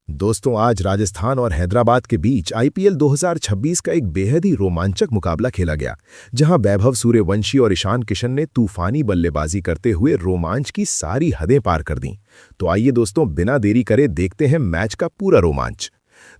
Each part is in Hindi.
दोस्तों, आज राजस्थान और हैदराबाद के बीच आईपीएल 2026 का एक बेहद ही रोमांचक मुकाबला खेला गया, जहां वैभव सूर्यवंशी और ईशान किशन ने तूफानी बल्लेबाजी करते हुए रोमांच की सारी हदें पार कर दी। तो आइए दोस्तों, बिना देरी करे देखते हैं मैच का पूरा रोमांच।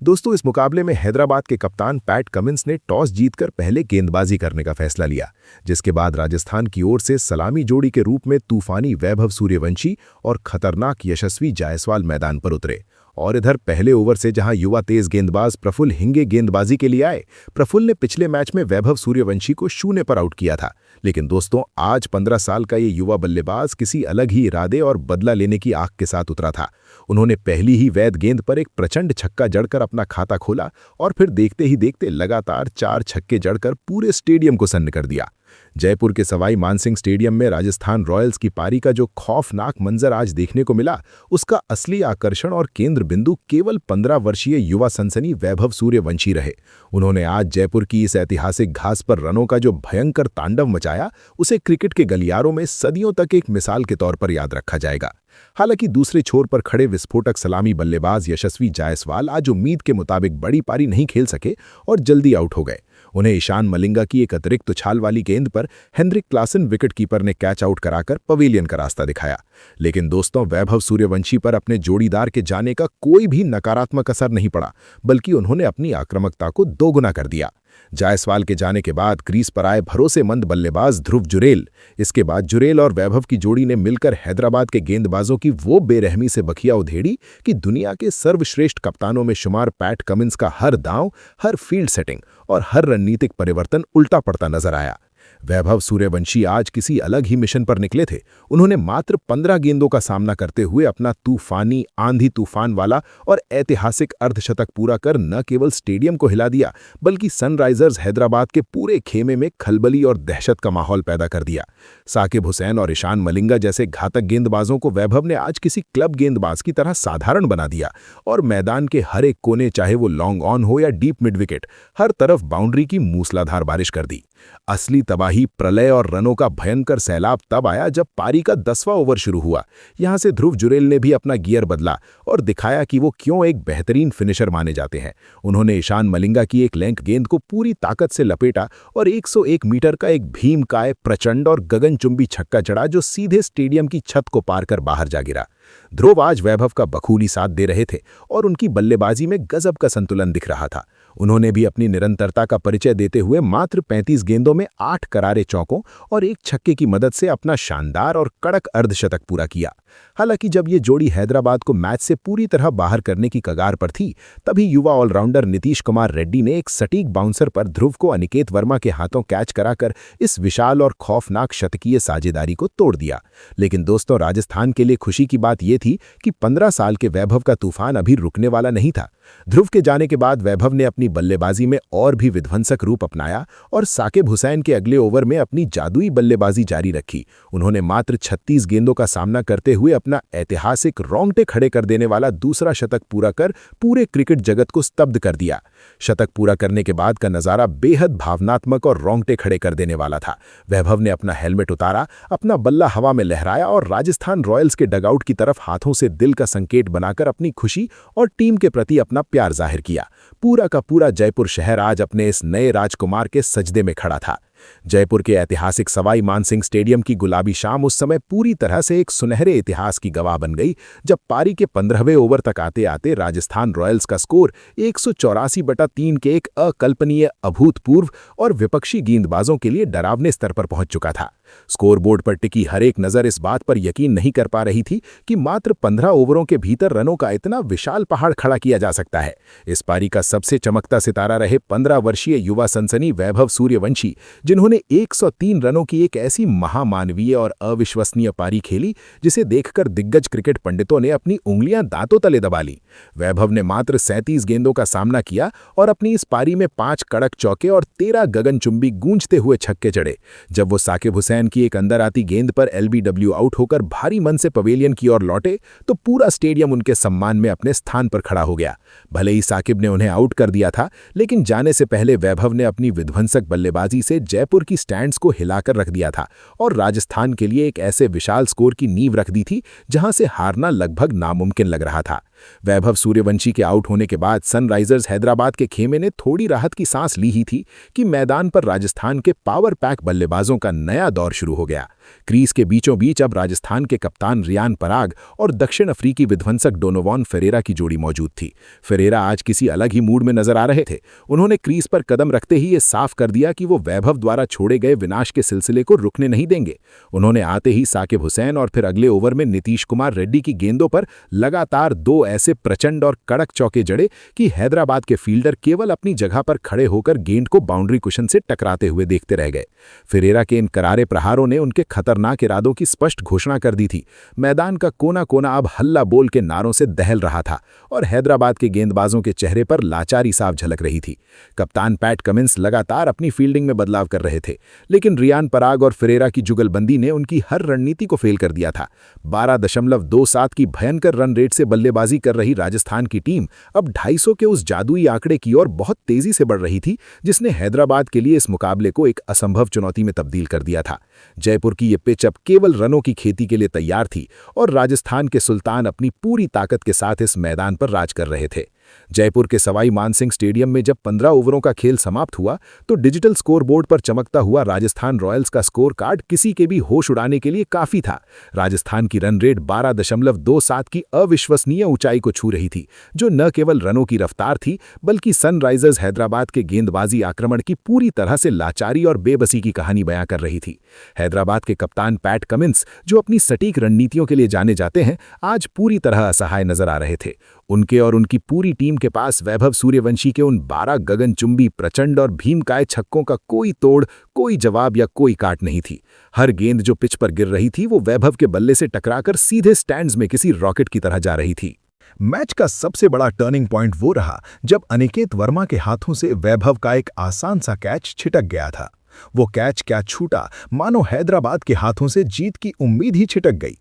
दोस्तों, इस मुकाबले में हैदराबाद के कप्तान पैट कमिंस ने टॉस जीतकर पहले गेंदबाजी करने का फैसला लिया, जिसके बाद राजस्थान की ओर से सलामी जोड़ी के रूप में तूफानी वैभव सूर्यवंशी और खतरनाक यशस्वी जायसवाल मैदान पर उतरे। और इधर पहले ओवर से जहां युवा तेज गेंदबाज प्रफुल्ल हिंगे गेंदबाजी के लिए आए, प्रफुल्ल ने पिछले मैच में वैभव सूर्यवंशी को 0 पर आउट किया था। लेकिन दोस्तों, आज 15 साल का ये युवा बल्लेबाज किसी अलग ही इरादे और बदला लेने की आग के साथ उतरा था। उन्होंने पहली ही वैध गेंद पर एक प्रचंड छक्का जड़कर अपना खाता खोला और फिर देखते ही देखते लगातार 4 छक्के जड़कर पूरे स्टेडियम को सन्न कर दिया। जयपुर के सवाई मानसिंह स्टेडियम में राजस्थान रॉयल्स की पारी का जो खौफनाक मंजर आज देखने को मिला, उसका असली आकर्षण और केंद्र बिंदु केवल 15 वर्षीय युवा सनसनी वैभव सूर्यवंशी रहे। उन्होंने आज जयपुर की इस ऐतिहासिक घास पर रनों का जो भयंकर तांडव मचाया, उसे क्रिकेट के गलियारों में सदियों तक एक मिसाल के तौर पर याद रखा जाएगा। हालांकि दूसरे छोर पर खड़े विस्फोटक सलामी बल्लेबाज यशस्वी जायसवाल आज उम्मीद के मुताबिक बड़ी पारी नहीं खेल सके और जल्दी आउट हो गए। उन्हें ईशान मलिंगा की एक अतिरिक्त उछाल वाली गेंद पर हेनरिक क्लासन विकेटकीपर ने कैच आउट कराकर पवेलियन का रास्ता दिखाया। लेकिन दोस्तों, वैभव सूर्यवंशी पर अपने जोड़ीदार के जाने का कोई भी नकारात्मक असर नहीं पड़ा, बल्कि उन्होंने अपनी आक्रामकता को दोगुना कर दिया। जायसवाल के जाने के बाद क्रीज पर आए भरोसेमंद बल्लेबाज ध्रुव जुरेल, इसके बाद जुरेल और वैभव की जोड़ी ने मिलकर हैदराबाद के गेंदबाजों की वो बेरहमी से बखिया उधेड़ी कि दुनिया के सर्वश्रेष्ठ कप्तानों में शुमार पैट कमिंस का हर दांव, हर फील्ड सेटिंग और हर रणनीतिक परिवर्तन उल्टा पड़ता नजर आया। वैभव सूर्यवंशी आज किसी अलग ही मिशन पर निकले थे। उन्होंने मात्र 15 गेंदों का सामना करते हुए अपना तूफानी आंधी तूफान वाला और ऐतिहासिक अर्धशतक पूरा कर न केवल स्टेडियम को हिला दिया, बल्कि सनराइजर्स हैदराबाद के पूरे खेमे में खलबली और दहशत का माहौल पैदा कर दिया। साकिब हुसैन और ईशान मलिंगा जैसे घातक गेंदबाजों को वैभव ने आज किसी क्लब गेंदबाज की तरह साधारण बना दिया और मैदान के हर एक कोने, चाहे वो लॉन्ग ऑन हो या डीप मिड विकेट, हर तरफ बाउंड्री की मूसलाधार बारिश कर दी। असली तबाही, प्रलय और रनों का भयंकर सैलाब तब आया जब पारी का 10वां ओवर शुरू हुआ। यहां से ध्रुव जुरेल ने भी अपना गियर बदला और दिखाया कि वो क्यों एक बेहतरीन फिनिशर माने जाते हैं। उन्होंने ईशान मलिंगा की एक लैंक गेंद को पूरी ताकत से लपेटा और 101 मीटर का एक भीमकाय, प्रचंड और गगनचुंबी छक्का जड़ा, जो सीधे स्टेडियम की छत को पार कर बाहर जा गिरा। ध्रुव आज वैभव का बखूबी साथ दे रहे थे और उनकी बल्लेबाजी में गजब का संतुलन दिख रहा था। उन्होंने भी अपनी निरंतरता का परिचय देते हुए मात्र 35 गेंदों में 8 करारे चौकों और एक छक्के की मदद से अपना शानदार और कड़क अर्धशतक पूरा किया। हालांकि जब ये जोड़ी हैदराबाद को मैच से पूरी तरह बाहर करने की कगार पर थी, तभी युवा ऑलराउंडर नीतीश कुमार रेड्डी ने एक सटीक बाउंसर पर ध्रुव को अनिकेत वर्मा के हाथों कैच कराकर इस विशाल और खौफनाक शतकीय साझेदारी को तोड़ दिया। लेकिन दोस्तों, राजस्थान के लिए खुशी की बात यह थी कि 15 साल के वैभव का तूफान अभी रुकने वाला नहीं था। ध्रुव के जाने के बाद वैभव ने अपनी बल्लेबाजी में और भी विध्वंसक रूप अपनाया और साकिब हुसैन के अगले ओवर में अपनी जादुई बल्लेबाजी जारी रखी। उन्होंने मात्र 36 गेंदों का सामना करते हुए अपना ऐतिहासिक रोंगटे खड़े कर देने वाला दूसरा शतक पूरा कर पूरे क्रिकेट जगत को स्तब्ध कर दिया। शतक पूरा करने के बाद का नजारा बेहद भावनात्मक और रोंगटे खड़े कर देने वाला था। वैभव ने अपना हेलमेट उतारा, अपना बल्ला हवा में लहराया और राजस्थान रॉयल्स के डगआउट की तरफ हाथों से दिल का संकेत बनाकर अपनी खुशी और टीम के प्रति अपना प्यार जाहिर किया। पूरा का पूरा जयपुर शहर आज अपने इस नए राजकुमार के सजदे में खड़ा था। जयपुर के ऐतिहासिक सवाई मानसिंह स्टेडियम की गुलाबी शाम उस समय पूरी तरह से एक सुनहरे इतिहास की गवाह बन गई, जब पारी के 15वें ओवर तक आते आते राजस्थान रॉयल्स का स्कोर 184/3 के एक अकल्पनीय, अभूतपूर्व और विपक्षी गेंदबाजों के लिए डरावने स्तर पर पहुंच चुका था। स्कोरबोर्ड पर टिकी हर एक नजर इस बात पर यकीन नहीं कर पा रही थी कि मात्र 15 ओवरों के भीतर रनों का इतना विशाल पहाड़ खड़ा किया जा सकता है। इस पारी का सबसे चमकता सितारा रहे 15 वर्षीय युवा सनसनी वैभव सूर्यवंशी, जिन्होंने 103 रनों की एक ऐसी महामानवीय और अविश्वसनीय पारी खेली जिसे देखकर दिग्गज क्रिकेट पंडितों ने अपनी उंगलियां दांतों तले दबा ली। वैभव ने मात्र 37 गेंदों का सामना किया और अपनी इस पारी में 5 कड़क चौके और 13 गगनचुंबी गूंजते हुए छक्के जड़े। जब वो साकिब हुसैन की एक अंदर आती गेंद पर एलबीडब्ल्यू आउट होकर भारी मन से पवेलियन की ओर लौटे, तो पूरा स्टेडियम उनके सम्मान में अपने स्थान पर खड़ा हो गया। भले ही साकिब ने उन्हें आउट कर दिया था, लेकिन जाने से पहले वैभव ने अपनी विध्वंसक बल्लेबाजी से जयपुर की स्टैंड्स को हिलाकर रख दिया था और राजस्थान के लिए एक ऐसे विशाल स्कोर की नींव रख दी थी जहां से हारना लगभग नामुमकिन लग रहा था। वैभव सूर्यवंशी के आउट होने के बाद सनराइजर्स हैदराबाद के खेमे ने थोड़ी राहत की सांस ली ही थी कि मैदान पर राजस्थान के पावर पैक बल्लेबाजों का नया दौर शुरू हो गया। क्रीज के बीचों बीच अब राजस्थान के कप्तान रियान पराग और दक्षिण अफ्रीकी विध्वंसक डोनोवन फेरेरा की जोड़ी मौजूद थी। फेरेरा आज किसी अलग ही मूड में नजर आ रहे थे। उन्होंने क्रीज पर कदम रखते ही ये साफ कर दिया कि वो वैभव द्वारा छोड़े गए विनाश के सिलसिले को रुकने नहीं देंगे। उन्होंने आते ही साकिब हुसैन और फिर अगले ओवर में नीतीश कुमार रेड्डी की गेंदों पर लगातार 2 ऐसे प्रचंड और कड़क चौके जड़े कि हैदराबाद के फील्डर केवल अपनी जगह पर खड़े होकर गेंद को बाउंड्री कुशन से टकराते हुए देखते रह गए। फेरेरा के इन करारे प्रहारों ने उनके खतरनाक इरादों की स्पष्ट घोषणा कर दी थी। मैदान का कोना कोना अब हल्ला बोल के नारों से दहल रहा था और हैदराबाद के गेंदबाजों के चेहरे पर लाचारी साफ झलक रही थी। कप्तान पैट कमिंस लगातार अपनी फील्डिंग में बदलाव कर रहे थे, लेकिन रियान पराग और फेरेरा की जुगलबंदी ने उनकी हर रणनीति को फेल कर दिया था। 12.27 की भयंकर रन रेट से बल्लेबाजी कर रही राजस्थान की टीम अब 250 के उस जादुई आंकड़े की ओर बहुत तेजी से बढ़ रही थी, जिसने हैदराबाद के लिए इस मुकाबले को एक असंभव चुनौती में तब्दील कर दिया था। जयपुर की ये पिच अब केवल रनों की खेती के लिए तैयार थी और राजस्थान के सुल्तान अपनी पूरी ताकत के साथ इस मैदान पर राज कर रहे थे। जयपुर के सवाई मानसिंह स्टेडियम में जब 15 ओवरों का खेल समाप्त हुआ तो डिजिटल स्कोरबोर्ड पर चमकता हुआ राजस्थान रॉयल्स का स्कोर कार्ड किसी के भी होश उड़ाने के लिए काफी था। राजस्थान की रन रेट 12.27 की अविश्वसनीय ऊंचाई को छू रही थी, जो न केवल रनों की रफ्तार थी बल्कि सनराइजर्स हैदराबाद के गेंदबाजी आक्रमण की पूरी तरह से लाचारी और बेबसी की कहानी बयां कर रही थी। हैदराबाद के कप्तान पैट कमिंस, जो अपनी सटीक रणनीतियों के लिए जाने जाते हैं, आज पूरी तरह असहाय नजर आ रहे थे। उनके और उनकी पूरी टीम के पास वैभव सूर्यवंशी के उन 12 गगनचुंबी प्रचंड और भीमकाय छक्कों का कोई तोड़, कोई जवाब या कोई काट नहीं थी। हर गेंद जो पिच पर गिर रही थी वो वैभव के बल्ले से टकराकर सीधे स्टैंड्स में किसी रॉकेट की तरह जा रही थी। मैच का सबसे बड़ा टर्निंग पॉइंट वो रहा जब अनिकेत वर्मा के हाथों से वैभव का एक आसान सा कैच छिटक गया था। वो कैच क्या छूटा, मानो हैदराबाद के हाथों से जीत की उम्मीद ही छिटक गई।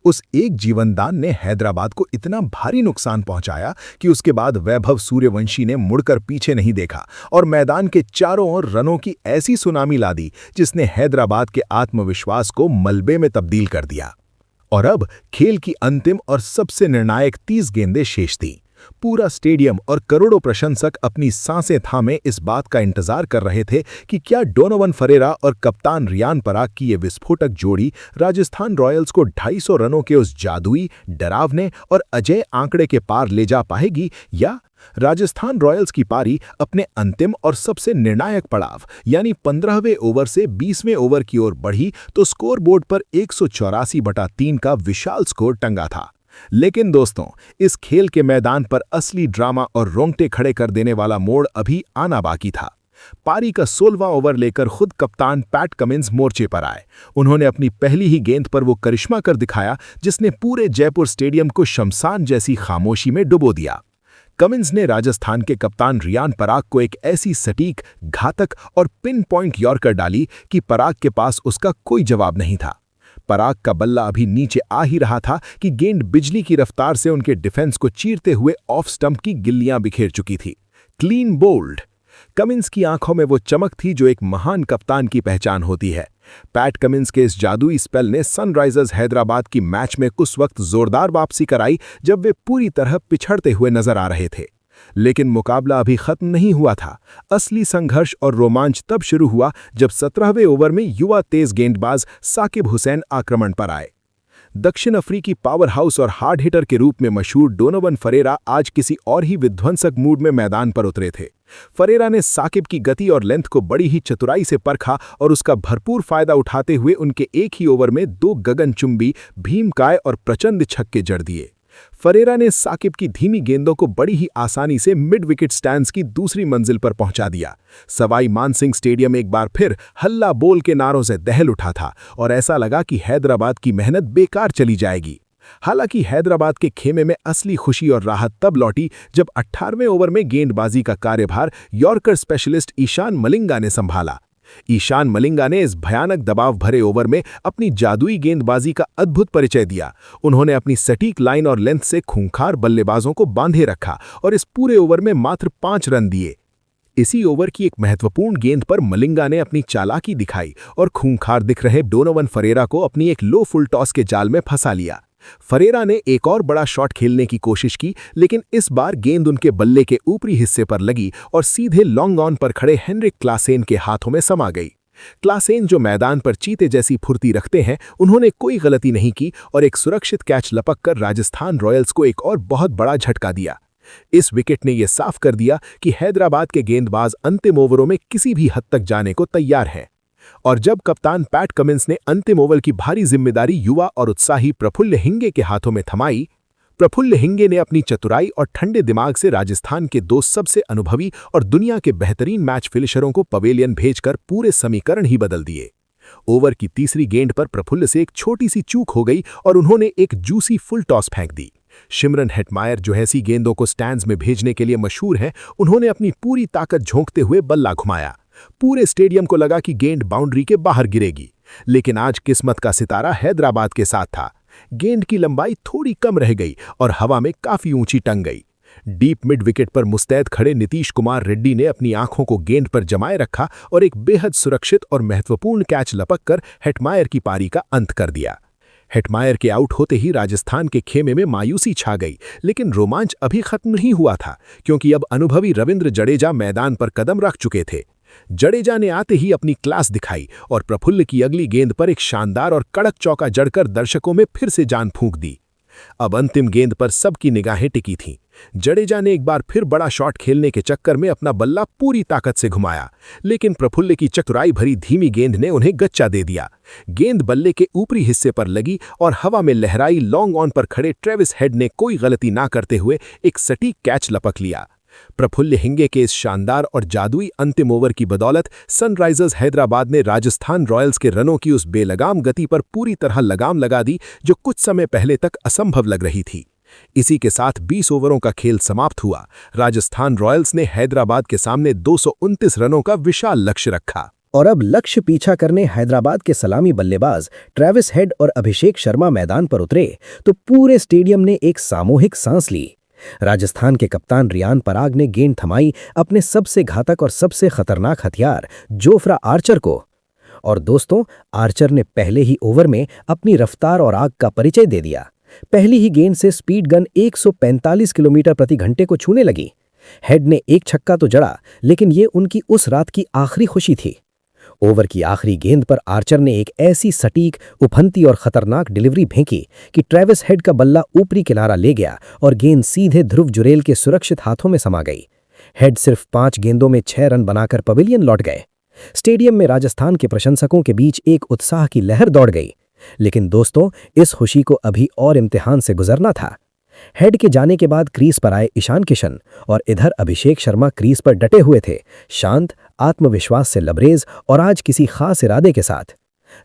उस एक जीवनदान ने हैदराबाद को इतना भारी नुकसान पहुंचाया कि उसके बाद वैभव सूर्यवंशी ने मुड़कर पीछे नहीं देखा और मैदान के चारों ओर रनों की ऐसी सुनामी ला दी जिसने हैदराबाद के आत्मविश्वास को मलबे में तब्दील कर दिया। और अब खेल की अंतिम और सबसे निर्णायक 30 गेंदें शेष थीं। पूरा स्टेडियम और करोड़ों प्रशंसक अपनी सांसें थामे इस बात का इंतजार कर रहे थे कि क्या डोनोवन फेरेरा और कप्तान रियान पराग की ये विस्फोटक जोड़ी राजस्थान रॉयल्स को 250 रनों के उस जादुई, डरावने और अजय आंकड़े के पार ले जा पाएगी, या राजस्थान रॉयल्स की पारी अपने अंतिम और सबसे निर्णायक पड़ाव यानी 15वें ओवर से 20वें ओवर की ओर बढ़ी तो स्कोरबोर्ड पर 184/3 का विशाल स्कोर टंगा था। लेकिन दोस्तों, इस खेल के मैदान पर असली ड्रामा और रोंगटे खड़े कर देने वाला मोड़ अभी आना बाकी था। पारी का 16वां ओवर लेकर खुद कप्तान पैट कमिंस मोर्चे पर आए। उन्होंने अपनी पहली ही गेंद पर वो करिश्मा कर दिखाया जिसने पूरे जयपुर स्टेडियम को शमशान जैसी खामोशी में डुबो दिया। कमिंस ने राजस्थान के कप्तान रियान पराग को एक ऐसी सटीक, घातक और पिन पॉइंट यॉर्कर डाली कि पराग के पास उसका कोई जवाब नहीं था। पराग का बल्ला अभी नीचे आ ही रहा था कि गेंद बिजली की रफ्तार से उनके डिफेंस को चीरते हुए ऑफ स्टंप की गिल्लियां बिखेर चुकी थी। Clean bowled. कमिंस की आंखों में वो चमक थी जो एक महान कप्तान की पहचान होती है। पैट कमिंस के इस जादुई स्पेल ने सनराइजर्स हैदराबाद की मैच में कुछ वक्त जोरदार वापसी कराई जब वे पूरी तरह पिछड़ते हुए नजर आ रहे थे। लेकिन मुकाबला अभी खत्म नहीं हुआ था। असली संघर्ष और रोमांच तब शुरू हुआ जब 17वें ओवर में युवा तेज गेंदबाज साकिब हुसैन आक्रमण पर आए। दक्षिण अफ्रीकी पावर हाउस और हार्ड हिटर के रूप में मशहूर डोनोवन फेरेरा आज किसी और ही विध्वंसक मूड में मैदान पर उतरे थे। फेरेरा ने साकिब की गति और लेंथ को बड़ी ही चतुराई से परखा और उसका भरपूर फायदा उठाते हुए उनके एक ही ओवर में 2 गगनचुंबी, भीमकाय और प्रचंड छक्के जड़ दिए। फेरेरा ने साकिब की धीमी गेंदों को बड़ी ही आसानी से मिड विकेट स्टैंड्स की दूसरी मंजिल पर पहुंचा दिया। सवाई मानसिंह स्टेडियम एक बार फिर हल्ला बोल के नारों से दहल उठा था और ऐसा लगा कि हैदराबाद की मेहनत बेकार चली जाएगी। हालांकि हैदराबाद के खेमे में असली खुशी और राहत तब लौटी जब 18वें ओवर में गेंदबाजी का कार्यभार यॉर्कर स्पेशलिस्ट ईशान मलिंगा ने संभाला। ईशान मलिंगा ने इस भयानक दबाव भरे ओवर में अपनी जादुई गेंदबाजी का अद्भुत परिचय दिया। उन्होंने अपनी सटीक लाइन और लेंथ से खूंखार बल्लेबाजों को बांधे रखा और इस पूरे ओवर में मात्र 5 रन दिए। इसी ओवर की एक महत्वपूर्ण गेंद पर मलिंगा ने अपनी चालाकी दिखाई और खूंखार दिख रहे डोनोवन फेरेरा को अपनी एक लो फुल टॉस के जाल में फंसा लिया। फरेरा ने एक और बड़ा शॉट खेलने की कोशिश की, लेकिन इस बार गेंद उनके बल्ले के ऊपरी हिस्से पर लगी और सीधे लॉन्ग ऑन पर खड़े हेनरिक क्लासेन के हाथों में समा गई। क्लासेन, जो मैदान पर चीते जैसी फुर्ती रखते हैं, उन्होंने कोई गलती नहीं की और एक सुरक्षित कैच लपककर राजस्थान रॉयल्स को एक और बहुत बड़ा झटका दिया। इस विकेट ने यह साफ कर दिया कि हैदराबाद के गेंदबाज अंतिम ओवरों में किसी भी हद तक जाने को तैयार हैं। और जब कप्तान पैट कमिंस ने अंतिम ओवर की भारी जिम्मेदारी युवा और उत्साही प्रफुल्ल हिंगे के हाथों में थमाई, प्रफुल्ल हिंगे ने अपनी चतुराई और ठंडे दिमाग से राजस्थान के दो सबसे अनुभवी और दुनिया के बेहतरीन मैच फिनिशरों को पवेलियन भेजकर पूरे समीकरण ही बदल दिए। ओवर की तीसरी गेंद पर प्रफुल्ल से एक छोटी सी चूक हो गई और उन्होंने एक जूसी फुल टॉस फेंक दी। शिमरन हेटमायर, जो ऐसी गेंदों को स्टैंड्स में भेजने के लिए मशहूर हैं, उन्होंने अपनी पूरी ताकत झोंकते हुए बल्ला घुमाया। पूरे स्टेडियम को लगा कि गेंद बाउंड्री के बाहर गिरेगी, लेकिन आज किस्मत का सितारा हैदराबाद के साथ था। गेंद की लंबाई थोड़ी कम रह गई और हवा में काफी ऊंची टंग गई। डीप मिड विकेट पर मुस्तैद खड़े नीतीश कुमार रेड्डी ने अपनी आंखों को गेंद पर जमाए रखा और एक बेहद सुरक्षित और महत्वपूर्ण कैच लपककर हेटमायर की पारी का अंत कर दिया। हेटमायर के आउट होते ही राजस्थान के खेमे में मायूसी छा गई, लेकिन रोमांच अभी खत्म नहीं हुआ था, क्योंकि अब अनुभवी रविंद्र जडेजा मैदान पर कदम रख चुके थे। जडेजा ने आते ही अपनी क्लास दिखाई और प्रफुल्ल की अगली गेंद पर एक शानदार और कड़क चौका जड़कर दर्शकों में फिर से जान फूंक दी। अब अंतिम गेंद पर सबकी निगाहें टिकी थीं। जडेजा ने एक बार फिर बड़ा शॉट खेलने के चक्कर में अपना बल्ला पूरी ताकत से घुमाया, लेकिन प्रफुल्ल की चतुराई भरी धीमी गेंद ने उन्हें गच्चा दे दिया। गेंद बल्ले के ऊपरी हिस्से पर लगी और हवा में लहराई लॉन्ग ऑन पर खड़े ट्रेविस हेड ने कोई गलती ना करते हुए एक सटीक कैच लपक लिया। प्रफुल्ल हिंगे के इस शानदार और जादुई अंतिम ओवर की बदौलत सनराइजर्स हैदराबाद ने राजस्थान रॉयल्स के रनों की उस बेलगाम गति पर पूरी तरह लगाम लगा दी जो कुछ समय पहले तक असंभव लग रही थी। इसी के साथ 20 ओवरों का खेल समाप्त हुआ। राजस्थान रॉयल्स ने हैदराबाद के सामने 229 रनों का विशाल लक्ष्य रखा। और अब लक्ष्य पीछा करने हैदराबाद के सलामी बल्लेबाज ट्रेविस हेड और अभिषेक शर्मा मैदान पर उतरे तो पूरे स्टेडियम ने एक सामूहिक सांस ली। राजस्थान के कप्तान रियान पराग ने गेंद थमाई अपने सबसे घातक और सबसे खतरनाक हथियार जोफ्रा आर्चर को। और दोस्तों, आर्चर ने पहले ही ओवर में अपनी रफ्तार और आग का परिचय दे दिया। पहली ही गेंद से स्पीड गन 145 किलोमीटर प्रति घंटे को छूने लगी। हेड ने एक छक्का तो जड़ा, लेकिन ये उनकी उस रात की आखिरी खुशी थी। ओवर की आखिरी गेंद पर आर्चर ने एक ऐसी सटीक, उफनती और खतरनाक डिलीवरी फेंकी कि ट्रेविस हेड का बल्ला ऊपरी किनारा ले गया और गेंद सीधे ध्रुव जुरेल के सुरक्षित हाथों में समा गई। हेड सिर्फ 5 गेंदों में 6 रन बनाकर पवेलियन लौट गए। स्टेडियम में राजस्थान के प्रशंसकों के बीच एक उत्साह की लहर दौड़ गई। लेकिन दोस्तों, इस खुशी को अभी और इम्तिहान से गुजरना था। हेड के जाने के बाद क्रीज पर आए ईशान किशन और इधर अभिषेक शर्मा क्रीज पर डटे हुए थे, शांत, आत्मविश्वास से लबरेज और आज किसी खास इरादे के साथ।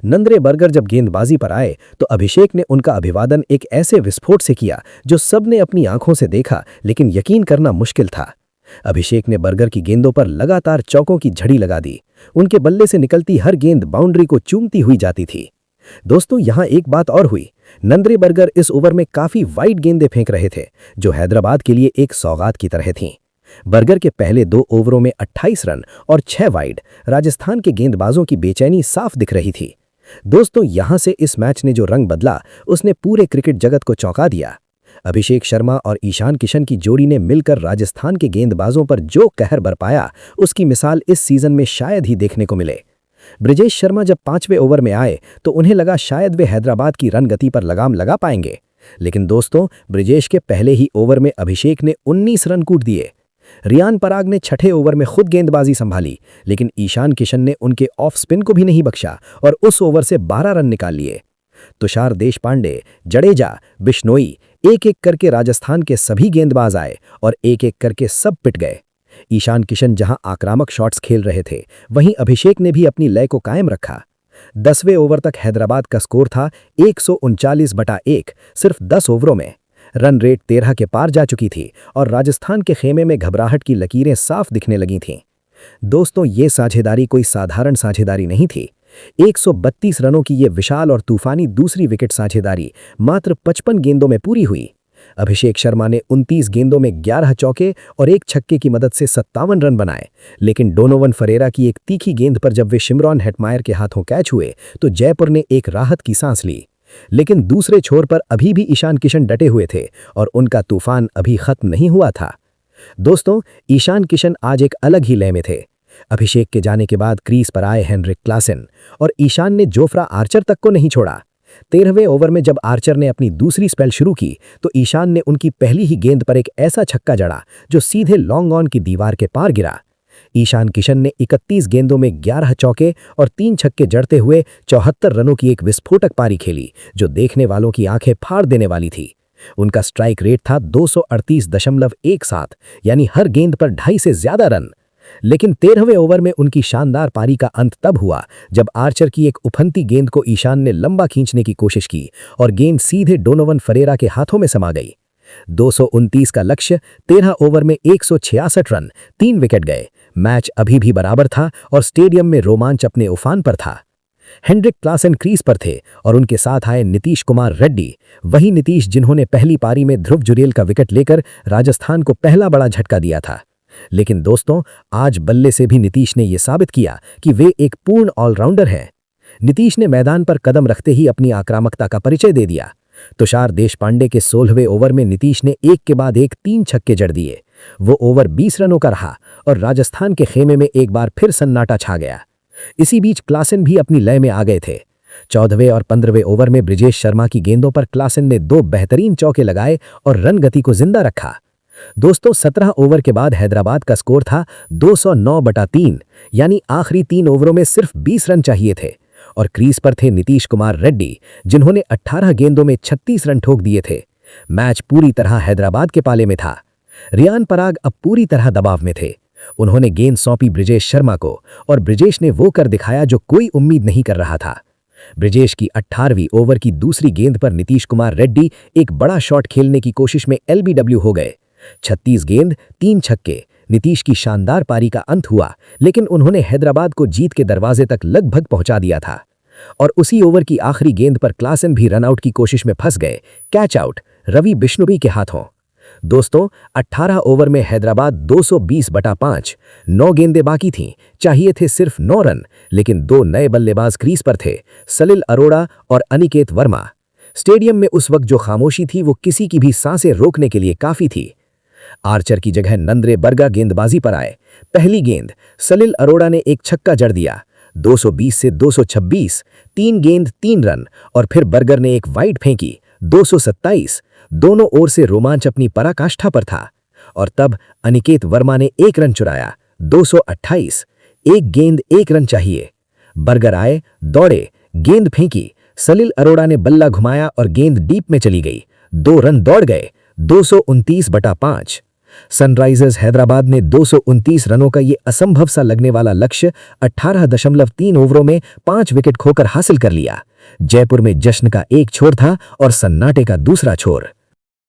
नंद्रे बर्गर जब गेंदबाजी पर आए तो अभिषेक ने उनका अभिवादन एक ऐसे विस्फोट से किया जो सबने अपनी आंखों से देखा, लेकिन यकीन करना मुश्किल था। अभिषेक ने बर्गर की गेंदों पर लगातार चौकों की झड़ी लगा दी। उनके बल्ले से निकलती हर गेंद बाउंड्री को चूमती हुई जाती थी। दोस्तों, यहां एक बात और हुई। नंद्रे बर्गर इस ओवर में काफी वाइड गेंदें फेंक रहे थे जो हैदराबाद के लिए एक सौगात की तरह थीं। बर्गर के पहले 2 ओवरों में 28 रन और 6 वाइड। राजस्थान के गेंदबाजों की बेचैनी साफ दिख रही थी। दोस्तों, यहां से इस मैच ने जो रंग बदला उसने पूरे क्रिकेट जगत को चौंका दिया। अभिषेक शर्मा और ईशान किशन की जोड़ी ने मिलकर राजस्थान के गेंदबाजों पर जो कहर बरपाया उसकी मिसाल इस सीजन में शायद ही देखने को मिले। ब्रिजेश शर्मा जब 5वें ओवर में आए तो उन्हें लगा शायद वे हैदराबाद की रन गति पर लगाम लगा पाएंगे, लेकिन दोस्तों, ब्रिजेश के पहले ही ओवर में अभिषेक ने 19 रन कूट दिए। रियान पराग ने 6ठे ओवर में खुद गेंदबाजी संभाली, लेकिन ईशान किशन ने उनके ऑफ स्पिन को भी नहीं बख्शा और उस ओवर से 12 रन निकाल लिए। तुषार देशपांडे, जडेजा, बिश्नोई, एक-एक करके राजस्थान के सभी गेंदबाज आए और एक-एक करके सब पिट गए। ईशान किशन जहां आक्रामक शॉट्स खेल रहे थे, वहीं अभिषेक ने भी अपनी लय को कायम रखा। 10वें ओवर तक हैदराबाद का स्कोर था 139/1 सिर्फ 10 ओवरों में। रन रेट 13 के पार जा चुकी थी और राजस्थान के खेमे में घबराहट की लकीरें साफ दिखने लगी थीं। दोस्तों, ये साझेदारी कोई साधारण साझेदारी नहीं थी। 132 रनों की ये विशाल और तूफानी दूसरी विकेट साझेदारी मात्र 55 गेंदों में पूरी हुई। अभिषेक शर्मा ने 29 गेंदों में 11 चौके और 1 छक्के की मदद से 57 रन बनाए, लेकिन डोनोवन फरेरा की एक तीखी गेंद पर जब वे शिमरॉन हेटमायर के हाथों कैच हुए तो जयपुर ने एक राहत की सांस ली। लेकिन दूसरे छोर पर अभी भी ईशान किशन डटे हुए थे और उनका तूफान अभी खत्म नहीं हुआ था। दोस्तों, ईशान किशन आज एक अलग ही लय में थे। अभिषेक के जाने के बाद क्रीज पर आए हेनरिक क्लासेन और ईशान ने जोफ्रा आर्चर तक को नहीं छोड़ा। 13वें ओवर में जब आर्चर ने अपनी दूसरी स्पेल शुरू की तो ईशान ने उनकी पहली ही गेंद पर एक ऐसा छक्का जड़ा जो सीधे लॉन्ग ऑन की दीवार के पार गिरा। ईशान किशन ने 31 गेंदों में 11 चौके और 3 छक्के जड़ते हुए 74 रनों की एक विस्फोटक पारी खेली जो देखने वालों की आंखें फाड़ देने वाली थी। उनका स्ट्राइक रेट था 238.17, यानी हर गेंद पर 2.5 से ज्यादा रन। लेकिन 13वें ओवर में उनकी शानदार पारी का अंत तब हुआ जब आर्चर की एक उफनती गेंद को ईशान ने लंबा खींचने की कोशिश की और गेंद सीधे डोनोवन फरेरा के हाथों में समा गई। 229 का लक्ष्य, 13 ओवर में 166 रन, 3 विकेट गए। मैच अभी भी बराबर था और स्टेडियम में रोमांच अपने उफान पर था। हेनरिक क्लासेन क्रीज पर थे और उनके साथ आए नीतीश कुमार रेड्डी, वही नीतीश जिन्होंने पहली पारी में ध्रुव जुरेल का विकेट लेकर राजस्थान को पहला बड़ा झटका दिया था। लेकिन दोस्तों, आज बल्ले से भी नीतीश ने यह साबित किया कि वे एक पूर्ण ऑलराउंडर हैं। नीतीश ने मैदान पर कदम रखते ही अपनी आक्रामकता का परिचय दे दिया। तुषार देशपांडे के 16वें ओवर में नीतीश ने एक के बाद एक 3 छक्के जड़ दिए। वो ओवर 20 रनों का रहा और राजस्थान के खेमे में एक बार फिर सन्नाटा छा गया। इसी बीच क्लासेन भी अपनी लय में आ गए थे। 14वें और 15वें ओवर में ब्रिजेश शर्मा की गेंदों पर क्लासेन ने 2 बेहतरीन चौके लगाए और रन गति को जिंदा रखा। दोस्तों, 17 ओवर के बाद हैदराबाद का स्कोर था 209/3, यानी आखिरी 3 ओवरों में सिर्फ 20 रन चाहिए थे और क्रीज पर थे नीतीश कुमार रेड्डी जिन्होंने 18 गेंदों में 36 रन ठोक दिए थे। मैच पूरी तरह हैदराबाद के पाले में था। रियान पराग अब पूरी तरह दबाव में थे। उन्होंने गेंद सौंपी ब्रिजेश शर्मा को और ब्रिजेश ने वो कर दिखाया जो कोई उम्मीद नहीं कर रहा था। ब्रिजेश की 18वीं ओवर की दूसरी गेंद पर नीतीश कुमार रेड्डी एक बड़ा शॉट खेलने की कोशिश में एलबीडब्ल्यू हो गए। 36 गेंद, 3 छक्के, नीतीश की शानदार पारी का अंत हुआ, लेकिन उन्होंने हैदराबाद को जीत के दरवाजे तक लगभग पहुंचा दिया था। और उसी ओवर की आखिरी गेंद पर क्लासेन भी रनआउट की कोशिश में फंस गए। कैच आउट रवि बिश्नोई के हाथों। दोस्तों, 18 ओवर में हैदराबाद 220/5, 9 गेंदें बाकी थीं, चाहिए थे सिर्फ 9 रन, लेकिन 2 नए बल्लेबाज क्रीज पर थे, सलिल अरोड़ा और अनिकेत वर्मा। स्टेडियम में उस वक्त जो खामोशी थी वो किसी की भी सांसें रोकने के लिए काफी थी। आर्चर की जगह नंद्रे बरगा गेंदबाजी पर आए। पहली गेंद, सलिल अरोड़ा ने एक छक्का जड़ दिया, 220 से 226, 3 गेंद 3 रन, और फिर बर्गर ने एक वाइड फेंकी, 227। दोनों ओर से रोमांच अपनी पराकाष्ठा पर था। और तब अनिकेत वर्मा ने 1 रन चुराया, 228। 1 गेंद 1 रन चाहिए। बर्गर आए, दौड़े, गेंद फेंकी, सलिल अरोड़ा ने बल्ला घुमाया और गेंद डीप में चली गई। 2 रन दौड़ गए, 229/5। सनराइजर्स हैदराबाद ने 229 रनों का ये असंभव सा लगने वाला लक्ष्य 18.3 ओवरों में 5 विकेट खोकर हासिल कर लिया। जयपुर में जश्न का एक छोर था और सन्नाटे का दूसरा छोर।